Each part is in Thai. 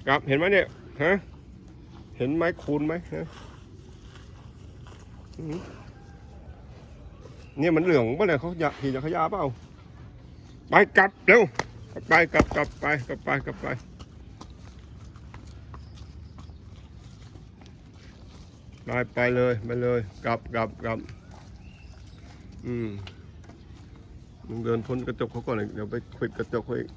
ครับเห็นไหมเนี่ยฮะเห็นไม้คูนไหมฮะเนี่ยมันเหลืองป่ะเนี่ยเขาอยากขี่จักรยานเปล่าไปกลับเร็วไปกลับไปไปเลยกลับมึงเดินพ้นกระจกเขาก่อนเดี๋ยวไปขวิดกระจกเขาอีก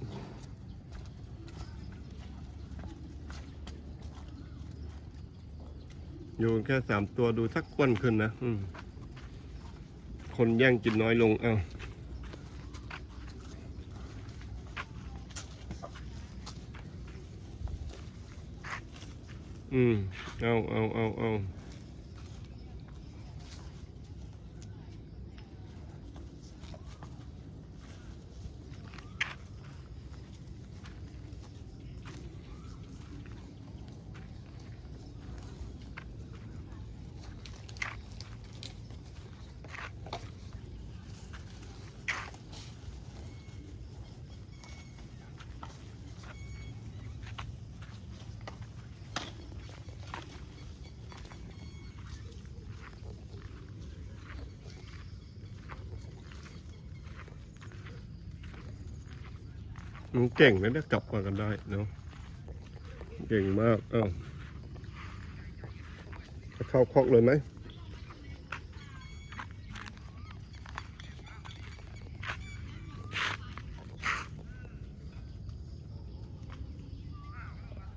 อยู่แค่3 ตัวดูสักวันขึ้นนะคนแย่งกินน้อยลงเอาเอามันเก่งนะเนี่ยกลับมากันได้เนาะเก่งมากเข้าคอกเลยไหม